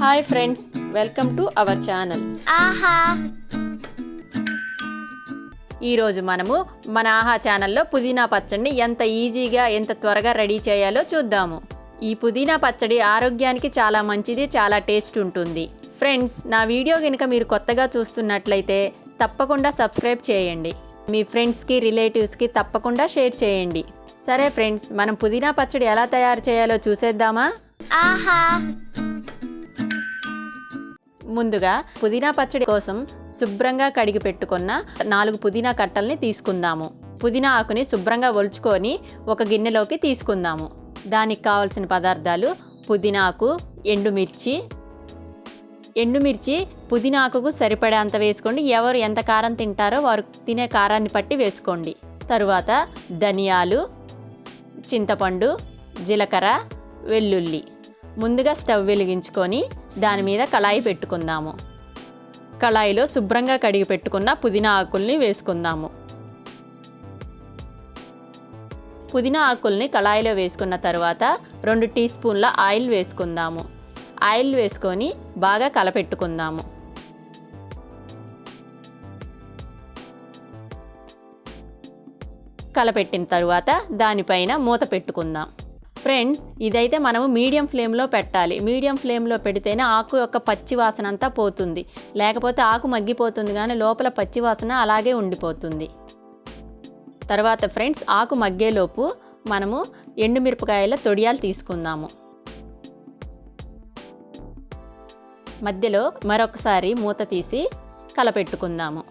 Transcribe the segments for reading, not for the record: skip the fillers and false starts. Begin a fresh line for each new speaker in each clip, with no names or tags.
Hi friends, welcome to our channel
ఆహా.
ఈరోజు మనము మన ఆహా ఛానల్లో పుదీనా పచ్చడిని ఎంత ఈజీగా ఎంత త్వరగా రెడీ చేయాలో చూద్దాము. ఈ పుదీనా పచ్చడి ఆరోగ్యానికి చాలా మంచిది, చాలా టేస్ట్ ఉంటుంది. ఫ్రెండ్స్, నా వీడియో కనుక మీరు కొత్తగా చూస్తున్నట్లయితే తప్పకుండా సబ్స్క్రైబ్ చేయండి. మీ ఫ్రెండ్స్కి, రిలేటివ్స్కి తప్పకుండా షేర్ చేయండి. సరే ఫ్రెండ్స్, మనం పుదీనా పచ్చడి ఎలా తయారు చేయాలో చూసేద్దామా?
ఆహా.
ముందుగా పుదీనా పచ్చడి కోసం శుభ్రంగా కడిగి పెట్టుకున్న 4 పుదీనా కట్టల్ని తీసుకుందాము. పుదీనా ఆకుని శుభ్రంగా ఒలుచుకొని ఒక గిన్నెలోకి తీసుకుందాము. దానికి కావాల్సిన పదార్థాలు: పుదీనా ఆకు, ఎండుమిర్చి పుదీనా ఆకుకు సరిపడేంత వేసుకోండి. ఎవరు ఎంత కారం తింటారో వారు తినే కారాన్ని బట్టి వేసుకోండి. తరువాత ధనియాలు, చింతపండు, జీలకర్ర, వెల్లుల్లి. ముందుగా స్టవ్ వెలిగించుకొని దాని మీద కళాయి పెట్టుకుందాము. కళాయిలో శుభ్రంగా కడిగి పెట్టుకున్న పుదీనా ఆకుల్ని వేసుకుందాము. పుదీనా ఆకుల్ని కళాయిలో వేసుకున్న తర్వాత 2 టీ స్పూన్ల ఆయిల్ వేసుకుందాము. ఆయిల్ వేసుకొని బాగా కలపెట్టుకుందాము. కలపెట్టిన తర్వాత దానిపైన మూత పెట్టుకుందాం. ఫ్రెండ్స్, ఇదైతే మనము మీడియం ఫ్లేమ్లో పెట్టాలి. మీడియం ఫ్లేమ్లో పెడితేనే ఆకు యొక్క పచ్చి వాసన అంతా పోతుంది. లేకపోతే ఆకు మగ్గిపోతుంది కానీ లోపల పచ్చి వాసన అలాగే ఉండిపోతుంది. తర్వాత ఫ్రెండ్స్, ఆకు మగ్గేలోపు మనము ఎండుమిరపకాయల తొడియాలు తీసుకుందాము. మధ్యలో మరొకసారి మూత తీసి కలపెట్టుకుందాము.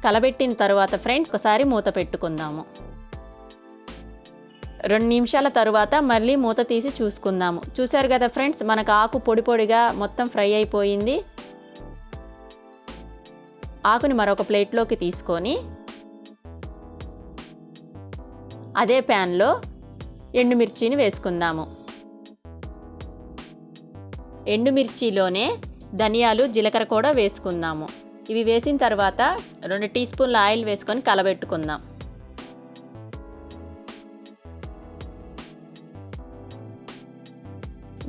కలబెట్టిన తర్వాత ఫ్రెండ్స్ ఒకసారి మూత పెట్టుకుందాము. 2 నిమిషాల తర్వాత మళ్ళీ మూత తీసి చూసుకుందాము. చూశారు కదా ఫ్రెండ్స్, మనకు ఆకు పొడి పొడిగా మొత్తం ఫ్రై అయిపోయింది. ఆకుని మరొక ప్లేట్లోకి తీసుకొని అదే ప్యాన్లో ఎండుమిర్చిని వేసుకుందాము. ఎండుమిర్చిలోనే ధనియాలు, జీలకర్ర కూడా వేసుకుందాము. ఇవి వేసిన తర్వాత 2 టీ స్పూన్ల ఆయిల్ వేసుకొని కలబెట్టుకుందాం.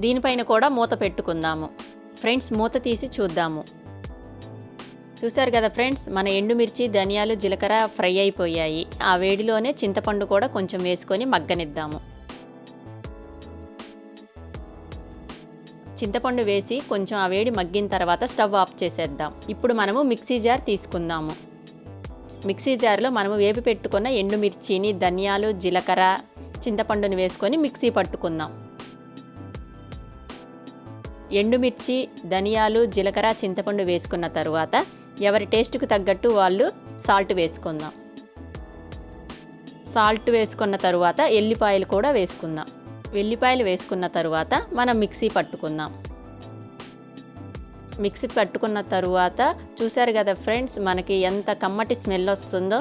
దీనిపైన కూడా మూత పెట్టుకుందాము. ఫ్రెండ్స్, మూత తీసి చూద్దాము. చూశారు కదా ఫ్రెండ్స్, మన ఎండుమిర్చి, ధనియాలు, జీలకర్ర ఫ్రై అయిపోయాయి. ఆ వేడిలోనే చింతపండు కూడా కొంచెం వేసుకొని మగ్గనిద్దాము. చింతపండు వేసి కొంచెం ఆ వేడి మగ్గిన తర్వాత స్టవ్ ఆఫ్ చేసేద్దాం. ఇప్పుడు మనము మిక్సీ జార్ తీసుకుందాము. మిక్సీ జార్లో మనము వేపి పెట్టుకున్న ఎండుమిర్చిని, ధనియాలు, జీలకర్ర, చింతపండుని వేసుకొని మిక్సీ పట్టుకుందాం. ఎండుమిర్చి, ధనియాలు, జీలకర్ర, చింతపండు వేసుకున్న తర్వాత ఎవరి టేస్ట్కు తగ్గట్టు వాళ్ళు సాల్ట్ వేసుకుందాం. సాల్ట్ వేసుకున్న తర్వాత ఎల్లిపాయలు కూడా వేసుకుందాం. వెల్లిపాయలు వేసుకున్న తర్వాత మనం మిక్సీ పట్టుకుందాం. మిక్సీ పట్టుకున్న తరువాత చూశారు కదా ఫ్రెండ్స్, మనకి ఎంత కమ్మటి స్మెల్ వస్తుందో.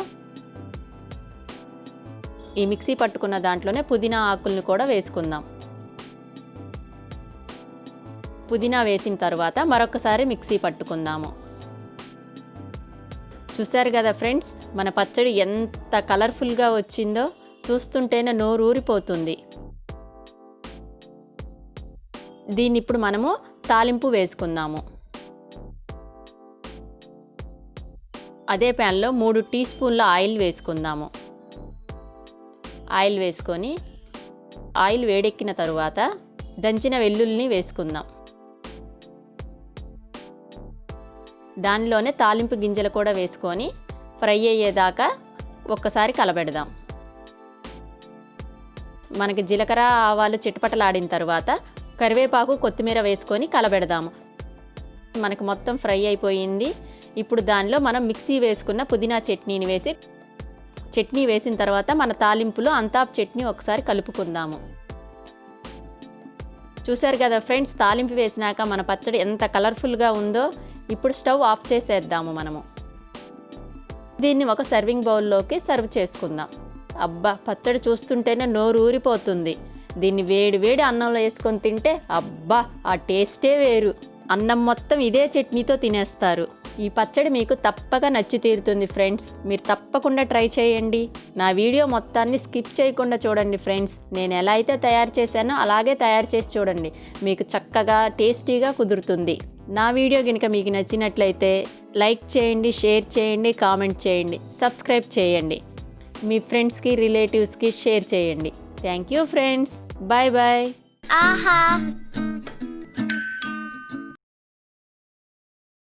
ఈ మిక్సీ పట్టుకున్న దాంట్లోనే పుదీనా ఆకుల్ని కూడా వేసుకుందాం. పుదీనా వేసిన తర్వాత మరొకసారి మిక్సీ పట్టుకుందాము. చూశారు కదా ఫ్రెండ్స్, మన పచ్చడి ఎంత కలర్ఫుల్గా వచ్చిందో చూస్తుంటేనే నోరు ఊరిపోతుంది. దీన్ని ఇప్పుడు మనము తాలింపు వేసుకుందాము. అదే ప్యాన్లో 3 టీ స్పూన్ల ఆయిల్ వేసుకుందాము. ఆయిల్ వేసుకొని ఆయిల్ వేడెక్కిన తరువాత దంచిన వెల్లుల్లిని వేసుకుందాం. దానిలోనే తాలింపు గింజలు కూడా వేసుకొని ఫ్రై అయ్యేదాకా ఒక్కసారి కలబెడదాం. మనకి జీలకర్ర, ఆవాలు చిటపటలాడిన తర్వాత కరివేపాకు, కొత్తిమీర వేసుకొని కలబెడదాము. మనకు మొత్తం ఫ్రై అయిపోయింది. ఇప్పుడు దానిలో మనం మిక్సీ వేసుకున్న పుదీనా చట్నీని వేసి చట్నీ వేసిన తర్వాత మన తాలింపులో అంతా చట్నీ ఒకసారి కలుపుకుందాము. చూశారు కదా ఫ్రెండ్స్, తాలింపు వేసినాక మన పచ్చడి ఎంత కలర్ఫుల్గా ఉందో. ఇప్పుడు స్టవ్ ఆఫ్ చేసేద్దాము మనము. దీన్ని ఒక సర్వింగ్ బౌల్లోకి సర్వ్ చేసుకుందాం. అబ్బా, పచ్చడి చూస్తుంటేనే నోరు ఊరిపోతుంది. దీన్ని వేడి వేడి అన్నంలో వేసుకొని తింటే అబ్బా, ఆ టేస్టే వేరు. అన్నం మొత్తం ఇదే చట్నీతో తినేస్తారు. ఈ పచ్చడి మీకు తప్పక నచ్చి తీరుతుంది ఫ్రెండ్స్. మీరు తప్పకుండా ట్రై చేయండి. నా వీడియో మొత్తాన్ని స్కిప్ చేయకుండా చూడండి ఫ్రెండ్స్. నేను ఎలా అయితే తయారు చేశానో అలాగే తయారు చేసి చూడండి. మీకు చక్కగా టేస్టీగా కుదురుతుంది. నా వీడియో కనుక మీకు నచ్చినట్లయితే లైక్ చేయండి, షేర్ చేయండి, కామెంట్ చేయండి, సబ్స్క్రైబ్ చేయండి. మీ ఫ్రెండ్స్కి, రిలేటివ్స్కి షేర్ చేయండి. Thank you friends. Bye bye.
ఆహా.